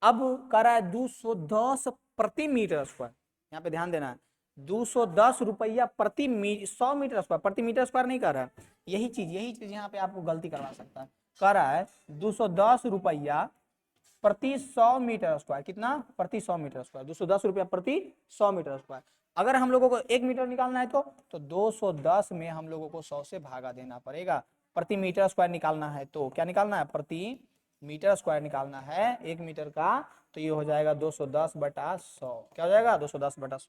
अब कर रहा है 210 प्रति मीटर स्क्वायर, यहाँ पे ध्यान देना है 210 रुपया प्रति 100 मीटर स्क्वायर, प्रति मीटर स्क्वायर नहीं कर रहा है। यही चीज यहाँ पे आपको गलती करवा सकता है, कर रहा है 210 रुपया प्रति 100 मीटर स्क्वायर, कितना प्रति 100 मीटर स्क्वायर, 210 रुपया प्रति 100 मीटर स्क्वायर। अगर हम लोगों को 1 मीटर निकालना है तो 210 में हम लोगों को 100 से भागा देना पड़ेगा। प्रति मीटर स्क्वायर निकालना है तो क्या निकालना है, प्रति मीटर स्क्वायर निकालना है 1 मीटर का, तो ये हो जाएगा 210/100, क्या हो जाएगा 210/100।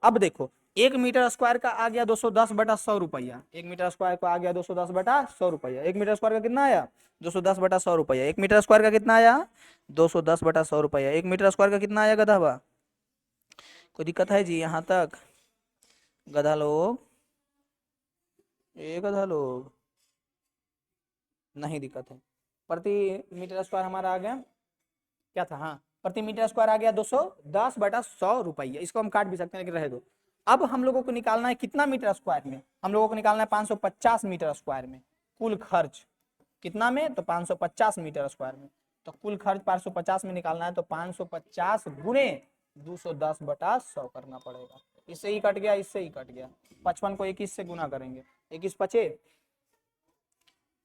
अब देखो 1 मीटर स्क्वायर का आ गया 210/100 रुपया, 1 मीटर स्क्वायर का आ गया 210/100 रुपया, 1 मीटर स्क्वायर का कितना आया 210/100 रुपया, 1 मीटर स्क्वायर का कितना आया 210/100 रुपया, 1 मीटर स्क्वायर का कितना आया गधा, कोई दिक्कत है जी यहाँ तक गधा लोग, ये गधा लोग नहीं दिक्कत है। प्रति मीटर स्क्वायर हमारा आ गया क्या था, हाँ प्रति मीटर स्क्वायर आ गया 210/100 रुपया, इसको हम काट भी सकते हैं लेकिन रहे दो। अब हम लोगों को निकालना है कितना मीटर स्क्वायर में, हम लोगों को निकालना है 550 मीटर स्क्वायर में, कुल खर्च कितना में तो 550 मीटर स्क्वायर में, तो कुल खर्च 550 में निकालना है तो 550 गुने 210/100 करना पड़ेगा। इससे ही कट गया, इससे ही कट गया, 55 को 21 से गुना करेंगे, 21 पचे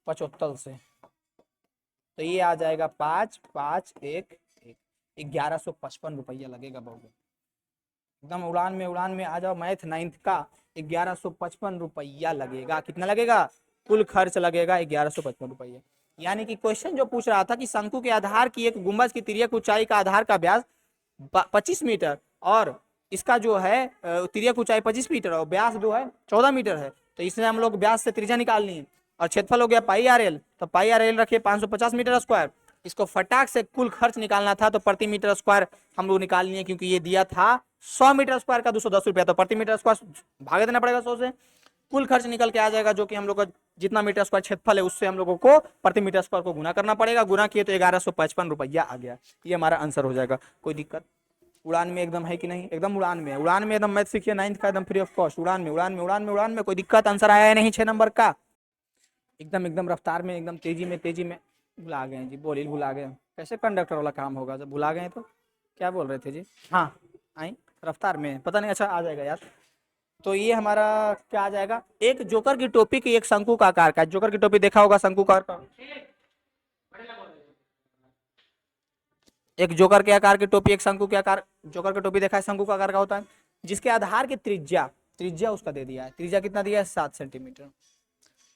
75 से, तो ये आ जाएगा 5 5 1 1155 रुपया लगेगा बहुत, एकदम उड़ान में आ जाओ, मैथ 9th का 1155 रुपया लगेगा। कितना लगेगा, कुल खर्च लगेगा 1155 रुपया। यानी कि क्वेश्चन जो पूछ रहा था कि शंकु के आधार की एक गुंबज की तिर्यक ऊंचाई का आधार का व्यास 25 मीटर और इसका जो है तिर्यक ऊंचाई 25 मीटर और व्यास जो है 14 मीटर है, तो इसमें हम लोग व्यास से त्रिज्या निकालनी है और क्षेत्रफल हो गया पाई आर एल, तो पाई आर एल रखिए 550 मीटर स्क्वायर। इसको फटाक से कुल खर्च निकालना था तो प्रति मीटर स्क्वायर हम लोग निकालनी है, क्योंकि ये दिया था 100 मीटर स्क्वायर का 210 रुपया, तो प्रति मीटर स्क्वायर भाग देना पड़ेगा 100 से, कुल खर्च निकल के आ जाएगा जो कि हम लोग का जितना मीटर स्क्वायर क्षेत्रफल है उससे हम लोगों को प्रति मीटर स्क्वायर को गुना करना पड़ेगा, गुना किए तो 1155 रुपया आ गया। ये हमारा आंसर हो जाएगा। कोई दिक्कत उड़ान में एकदम है कि नहीं, एकदम उड़ान में, उड़ान में एकदम मैथ सीखिए 9th का एकदम फ्री ऑफ कॉस्ट, उड़ान में कोई दिक्कत, आंसर आया है नहीं 6 नंबर का, एकदम रफ्तार में, एकदम तेजी में भुला गए जी, बोली भुला गए, कैसे कंडक्टर वाला काम होगा जब भुला गए तो क्या बोल रहे थे जी, हाँ आई रफ्तार में पता नहीं, अच्छा आ जाएगा यार। तो ये हमारा क्या आ जाएगा, एक जोकर की टोपी की एक शंकु का आकार का, जोकर की टोपी देखा होगा शंकु का, एक जोकर के आकार की टोपी, एक शंकु के आकार, जोकर की टोपी देखा है शंकु का आकार का होता है, जिसके आधार की त्रिज्या त्रिज्या उसका दे दिया है, त्रिज्या कितना दिया है 7 सेंटीमीटर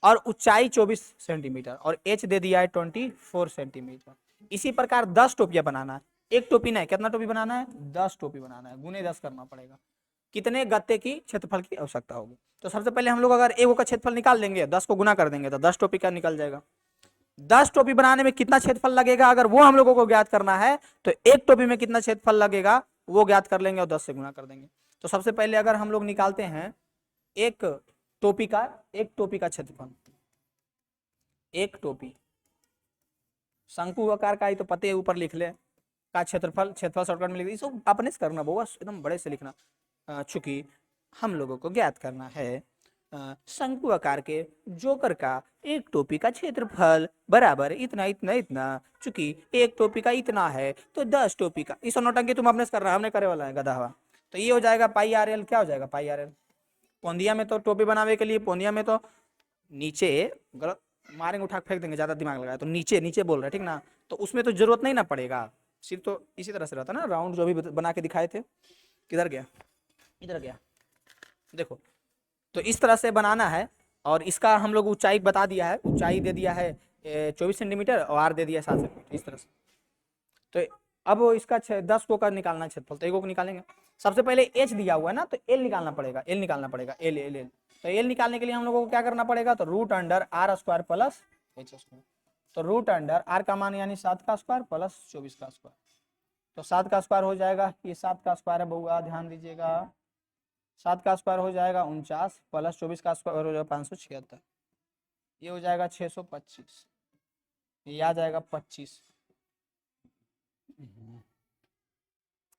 और ऊंचाई 24 सेंटीमीटर और एच दे दिया है 24 सेंटीमीटर। इसी प्रकार 10 टोपियां बनाना है, एक टोपी नहीं, कितना टोपी बनाना है 10 टोपी बनाना है, गुने 10 करना पड़ेगा। कितने गत्ते की क्षेत्रफल की आवश्यकता होगी? तो सबसे पहले हम लोग अगर एगो का क्षेत्रफल निकाल लेंगे, 10 को गुना कर देंगे तो 10 टोपी का निकल जाएगा। 10 टोपी बनाने में कितना क्षेत्रफल लगेगा अगर वो हम लोगों को ज्ञात करना है तो एक टोपी में कितना क्षेत्रफल लगेगा वो ज्ञात कर लेंगे और 10 से गुना कर देंगे। तो सबसे पहले अगर हम लोग निकालते हैं एक टोपी का क्षेत्रफल, एक टोपी शंकु आकार का ही तो पते ऊपर लिख ले का क्षेत्रफल शॉर्टकट में लिख दी, इसको अपने से करना बहुआ एकदम बड़े से लिखना। चूंकि हम लोगों को ज्ञात करना है शंकु आकार के जोकर का एक टोपी का क्षेत्रफल बराबर इतना इतना इतना, चूंकि एक टोपी का इतना है तो 10 टोपी का, इस नौटंकी तुम अपने से कर रहा है, हमने करे वाला है गधा हुआ। तो ये हो जाएगा पाई आर एल, क्या हो जाएगा पाई आर एल। पोंदिया में तो टोपी बनाने के लिए पोंदिया में तो नीचे, गलत मारेंगे उठा फेंक देंगे, ज्यादा दिमाग लगाया तो नीचे नीचे बोल रहे ठीक ना, तो उसमें तो जरूरत नहीं ना पड़ेगा, सिर्फ तो इसी तरह से रहता ना राउंड जो भी बना के दिखाए थे। किधर गया, इधर गया, देखो। तो इस तरह से बनाना है और इसका हम लोग ऊंचाई बता दिया है, ऊंचाई दे दिया है 24 सेंटीमीटर और आर दे दिया है 7 सेंटीमीटर, इस तरह से। तो अब इसका 10 को का निकालना है क्षेत्रफल, तो एगो को निकालेंगे। सबसे पहले एच दिया हुआ है ना, तो एल निकालना पड़ेगा, एल निकालना पड़ेगा, एल एल एल। तो एल निकालने के लिए हम लोगों को क्या करना पड़ेगा, तो root under R square plus H square. तो रूट अंडर आर का मान यानी 7 का स्क्वायर प्लस 24 का स्क्वायर, तो 7 का स्क्वायर हो जाएगा, ये 7 का स्क्वायर है बउआ, ध्यान दीजिएगा। 7 का स्क्वायर हो जाएगा 49 प्लस 24 का स्क्वायर हो जाएगा 576, ये हो जाएगा 625, ये आ जाएगा 25,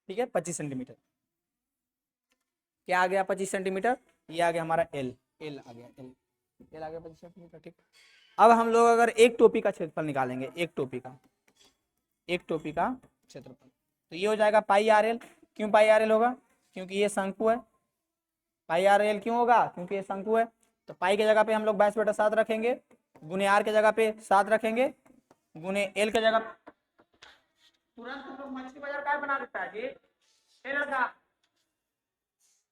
ठीक है 25 सेंटीमीटर। क्या आ गया 25 सेंटीमीटर, ये आ गया हमारा एल, एल आ गया, एल आ गया 25 सेंटीमीटर, ठीक। अब हम लोग अगर एक टोपी का क्षेत्रफल निकालेंगे, एक टोपी का क्षेत्रफल, तो ये हो जाएगा पाई आर एल। क्यों पाई आर एल होगा, क्योंकि ये शंकु है। पाई आर एल क्यों होगा, क्योंकि ये शंकु है। तो पाई के जगह पे हम लोग 22/7 रखेंगे, गुने आर के जगह पे 7 रखेंगे, गुने एल के जगह। तुरंत तुम लोग मछली बाजार क्या बना देता है जी, लड़का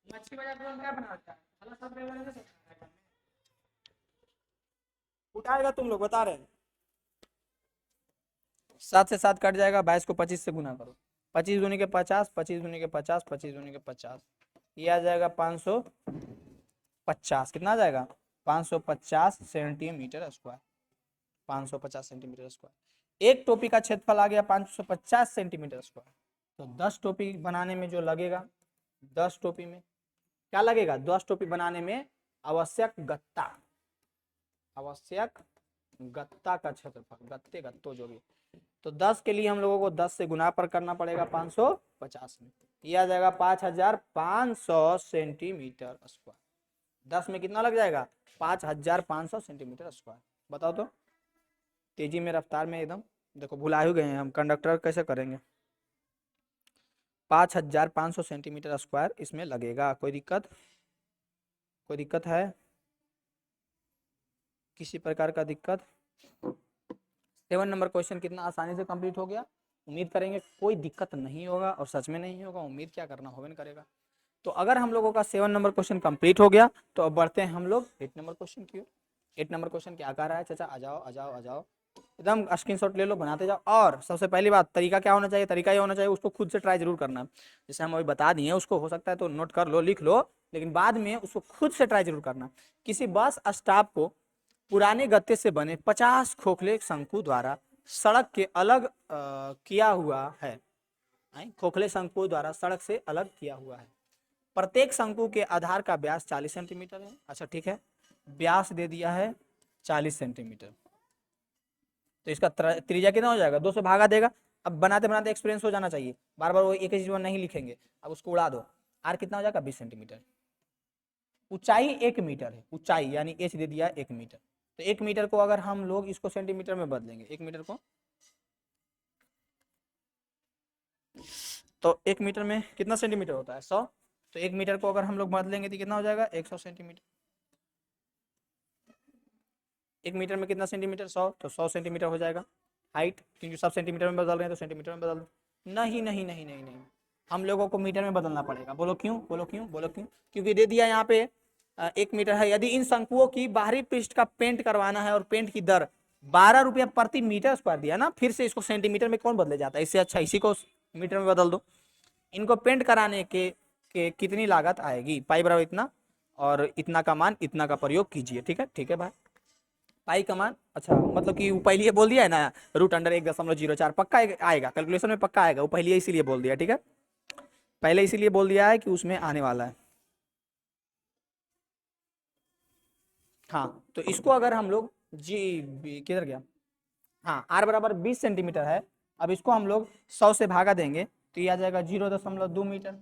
मछली बाजार तुरंत क्या बना देता है, उठाएगा तुम लोग बता रहे हैं। 7 से 7 कट जाएगा, 22 को 25 से गुना करो, 25 दूनी के 50, 25 दूनी के 50, 25 दूनी के 50, ये आ जाएगा 550, कितना आ जाएगा 550 सेंटीमीटर स्क्वायर, 550 सेंटीमीटर स्क्वायर। एक टोपी का क्षेत्रफल आ गया 550 सेंटीमीटर स्क्वायर। तो 10 टोपी बनाने में जो लगेगा, 10 टोपी में क्या लगेगा, 10 टोपी बनाने में आवश्यक गत्ता का क्षेत्रफल, गत्तों जो भी, तो 10 के लिए हम लोगों को 10 से गुना पर करना पड़ेगा 550 में, यह आ जाएगा 5500 सेंटीमीटर स्क्वायर। 10 में कितना लग जाएगा 5500 सेंटीमीटर स्क्वायर। बताओ तो, तेजी में रफ्तार में एकदम, देखो भुला ही गए हैं हम, कंडक्टर कैसे करेंगे। 5500 सेंटीमीटर स्क्वायर इसमें लगेगा। कोई दिक्कत है, किसी प्रकार का दिक्कत? 7 नंबर क्वेश्चन कितना आसानी से कंप्लीट हो गया, उम्मीद करेंगे कोई दिक्कत नहीं होगा, और सच में नहीं होगा, उम्मीद क्या करना होगा नहीं करेगा। तो अगर हम लोगों का 7 नंबर क्वेश्चन कंप्लीट हो गया तो अब बढ़ते हैं हम लोग 8 नंबर क्वेश्चन की। 8 नंबर क्वेश्चन क्या कर रहा है चाचा, आ जाओ एकदम स्क्रीनशॉट ले लो, बनाते जाओ। और सबसे पहली बात, तरीका क्या होना चाहिए, तरीका ये होना चाहिए उसको खुद से ट्राई जरूर करना। जैसे हम अभी बता दिए उसको, हो सकता है तो नोट कर लो, लिख लो, लेकिन बाद में उसको खुद से ट्राई जरूर करना। किसी बस स्टॉप को पुराने गत्ते से बने 50 खोखले शंकु द्वारा सड़क के अलग किया हुआ है, खोखले शंकु द्वारा सड़क से अलग किया हुआ है। प्रत्येक शंकु के आधार का व्यास 40 सेंटीमीटर है। अच्छा ठीक है, व्यास दे दिया है 40 सेंटीमीटर, तो इसका त्रिज्या कितना हो जाएगा, 2 से भागा देगा। अब बनाते बनाते एक्सपीरियंस हो जाना चाहिए, बार बार वो एक ही चीज नहीं लिखेंगे, अब उसको उड़ा दो। आर कितना हो जाएगा 20 सेंटीमीटर। ऊंचाई 1 मीटर है, ऊंचाई यानी एच दे दिया 1 मीटर। तो 1 मीटर को अगर हम लोग इसको सेंटीमीटर में बदलेंगे, 1 मीटर को, तो 1 मीटर में कितना सेंटीमीटर होता है 100, तो 1 मीटर को अगर हम लोग बदलेंगे तो कितना हो जाएगा 100 सेंटीमीटर। 1 मीटर में कितना सेंटीमीटर 100, तो 100 सेंटीमीटर हो जाएगा हाइट, क्योंकि सब सेंटीमीटर में बदल रहे हैं तो सेंटीमीटर में बदल दो। नहीं नहीं नहीं नहीं नहीं, हम लोगों को मीटर में बदलना पड़ेगा। बोलो क्यों, बोलो क्यों, बोलो क्यों? क्योंकि दे दिया यहाँ पे 1 मीटर है। यदि इन शंकुओं की बाहरी पृष्ठ का पेंट करवाना है और पेंट की दर 12 रुपया प्रति मीटर स्क्वायर दिया ना, फिर से इसको सेंटीमीटर में कौन बदले जाता है? इससे अच्छा इसी को मीटर में बदल दो। इनको पेंट कराने के कितनी लागत आएगी? पाई बराबर इतना और इतना का मान इतना का प्रयोग कीजिए। ठीक है, ठीक है भाई। पाई का मान, अच्छा मतलब कि वो पहले बोल दिया है ना, √1.04 पक्का आएगा, कैलकुलेशन में पक्का आएगा। वो पहले इसीलिए बोल दिया, ठीक है, पहले इसीलिए बोल दिया है कि उसमें आने वाला है। हाँ, तो इसको अगर हम लोग किधर गया, हाँ r बराबर 20 सेंटीमीटर है। अब इसको हम लोग 100 से भागा देंगे तो ये आ जाएगा 0.2 मीटर।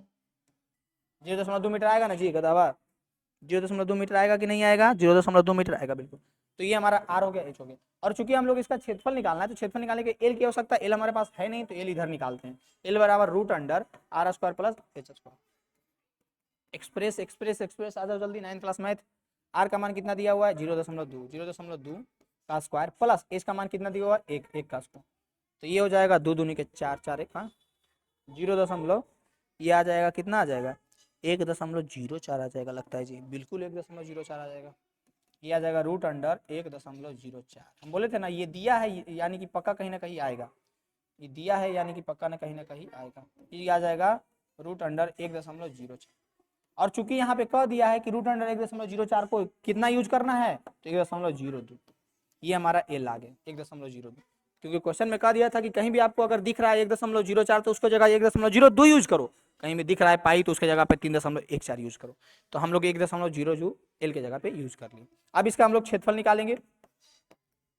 0.2 मीटर आएगा ना जी गदावा? 0.2 मीटर आएगा कि नहीं आएगा? 0.2 मीटर आएगा बिल्कुल। तो ये हमारा r हो गया, h हो गया। और चूंकि हम लोग इसका क्षेत्रफल निकालना है तो क्षेत्रफल निकालने के l की आवश्यकता, l हमारे पास है नहीं तो l इधर निकालते हैं। l बराबर √r² plus h²। Express express express आ जाओ जल्दी, 9th क्लास मैथ। r का मान कितना दिया हुआ है? 0.2, 0.2 का स्क्वायर प्लस h का मान कितना दिया हुआ है? 1, 1 का स्क्वायर। तो ये हो जाएगा 2 दूनी के 4, 4 1, हाँ 0. ये आ जाएगा, कितना आ जाएगा? 1.04 आ जाएगा लगता है जी, बिल्कुल 1.04 आ जाएगा। ये आ जाएगा √1.04। हम बोले थे ना ये दिया है यानी कि पक्का कहीं ना कहीं आएगा। ये दिया है यानी कि पक्का ना कहीं आएगा। ये आ जाएगा √1.04। और चूंकि यहाँ पे कह दिया है कि √1.04 को कितना यूज करना है तो 1.02। ये हमारा एल आ गया 1.02, क्योंकि क्वेश्चन में कह दिया था कि कहीं भी आपको अगर दिख रहा है 1.04 तो उसको जगह 1.02 यूज करो। कहीं भी दिख रहा है पाई तो उसके जगह पे 3.14 यूज करो। तो हम लोग 1.02 एल के जगह पे यूज कर लिए। अब इसका हम लोग क्षेत्रफल निकालेंगे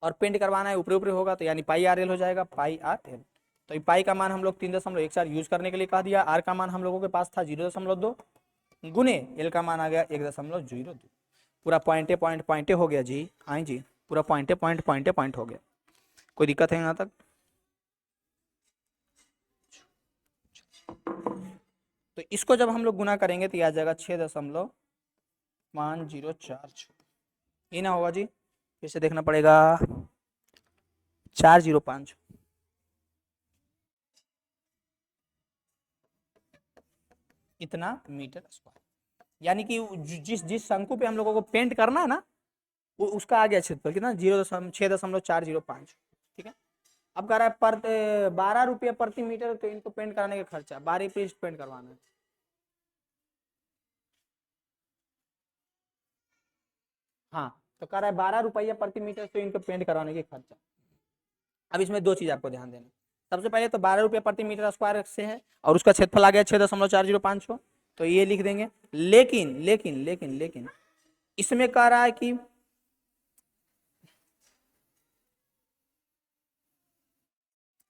और पेंट करवाना है ऊपरे ऊपरे होगा तो यानी पाई आर एल हो जाएगा, पाई आर एल। तो पाई का मान हम लोग 3.14 यूज करने के लिए कह दिया। आर का मान हम लोगों के पास था 0.2 गुने एल का मान आ गया 1.02। पूरा पॉइंटे पॉइंट पॉइंटे हो गया जी, हाँ जी पूरा पॉइंटे पॉइंट पॉइंटे पॉइंट हो गया। कोई दिक्कत है यहाँ तक? तो इसको जब हम लोग गुना करेंगे तो आ जाएगा 6.5046। ये ना होगा जी, फिर से देखना पड़ेगा। 405 इतना मीटर स्क्वायर, यानी कि जिस जिस शंकु पे हम लोगों को पेंट करना है ना वो उसका आ गया क्षेत्रफल कितना? 6.4005। ठीक है। अब कह रहा है पर 12 रुपये प्रति मीटर, तो इनको पेंट कराने का खर्चा 12 पृष्ठ पेंट करवाना है। हाँ, तो कह रहा है 12 रुपया प्रति मीटर तो इनको पेंट कराने के खर्चा। अब इसमें दो चीज आपको ध्यान देना। सबसे पहले तो 12 रुपया प्रति मीटर स्क्वायर से है और उसका क्षेत्रफल आ गया 6.4056, तो ये लिख देंगे। लेकिन लेकिन लेकिन लेकिन इसमें कह रहा है कि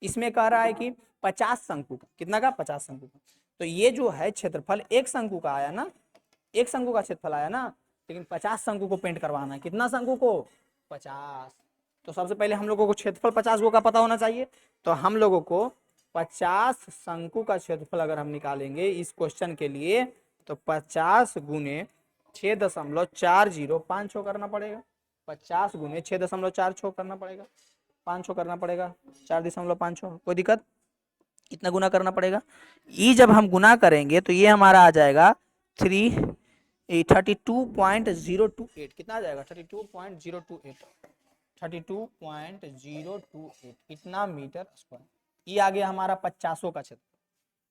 इसमें कह रहा है कि 50 शंकु का, कितना का? 50 शंकु का। तो ये जो है क्षेत्रफल एक शंकु का आया ना, एक शंकु का क्षेत्रफल आया ना, लेकिन 50 शंकु को पेंट करवाना है। कितना शंकु को? 50। तो सबसे पहले हम लोगों को क्षेत्रफल 50 गो का पता होना चाहिए। तो हम लोगों को 50 शंकु का क्षेत्रफल अगर हम निकालेंगे इस क्वेश्चन के लिए तो 50 गुने 6.4056 करना पड़ेगा। 50 गुने 6.46 करना पड़ेगा, 500 करना पड़ेगा, 4.56। कोई दिक्कत? इतना गुना करना पड़ेगा। ये जब हम गुना करेंगे तो ये हमारा आ जाएगा 32.028। कितना आ जाएगा? 32.028, 32.028 इतना मीटर स्क्वायर। ये आ गया हमारा 50 का क्षेत्र।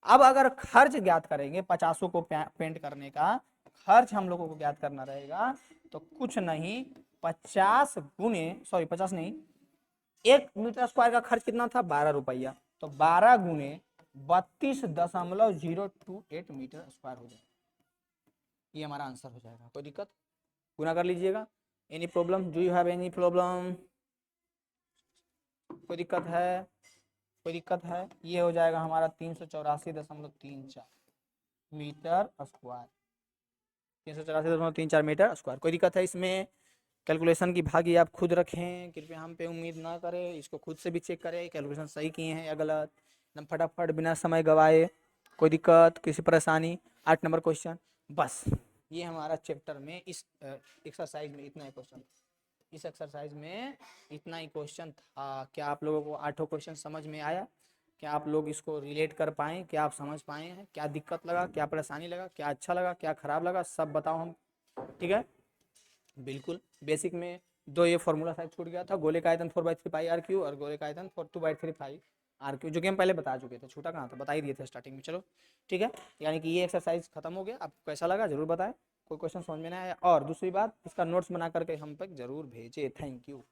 अब अगर खर्च ज्ञात करेंगे 50 को पेंट करने का खर्च हम लोगों को ज्ञात करना रहेगा तो कुछ नहीं 50 नहीं, 1 मीटर स्क्वायर का खर्च कितना था? 12 रुपया। तो 12 गुने 32.028 मीटर स्क्वायर हो जाएगा। ये हमारा आंसर हो जाएगा। कोई दिक्कत? गुना कर लीजिएगा। Any problem? Do you have any problem? कोई दिक्कत है? कोई दिक्कत है? ये हो जाएगा हमारा 384.34 मीटर स्क्वायर, 384.34 मीटर स्क्वायर। कोई दिक्कत है इसमें? कैलकुलेशन की भागी आप खुद रखें, कृपया हम पे उम्मीद ना करें। इसको खुद से भी चेक करें कैलकुलेशन सही किए हैं या गलत, एकदम फटाफट बिना समय गवाए। कोई दिक्कत, किसी परेशानी? 8 नंबर क्वेश्चन बस। ये हमारा चैप्टर में इस एक्सरसाइज में इतना ही क्वेश्चन, इस एक्सरसाइज में इतना ही क्वेश्चन था। क्या आप लोगों को 8 क्वेश्चन समझ में आया? क्या आप लोग इसको रिलेट कर पाएँ, क्या आप समझ पाए हैं, क्या दिक्कत लगा, क्या परेशानी लगा, क्या अच्छा लगा, क्या खराब लगा, सब बताओ हम। ठीक है, बिल्कुल। बेसिक में दो ये फॉर्मूला शायद छूट गया था, गोले का आयतन 4/3 पाई आर क्यू और गोले का आयतन 2/3 पाई आर क्यू, जो कि हम पहले बता चुके थे। छूटा कहाँ था, बता ही दिए थे स्टार्टिंग में। चलो ठीक है, यानी कि ये एक्सरसाइज खत्म हो गया। आपको कैसा लगा जरूर बताएं, कोई क्वेश्चन समझ में नहीं आया, और दूसरी बात, इसका नोट्स बना करके हम तक जरूर भेजें। Thank you.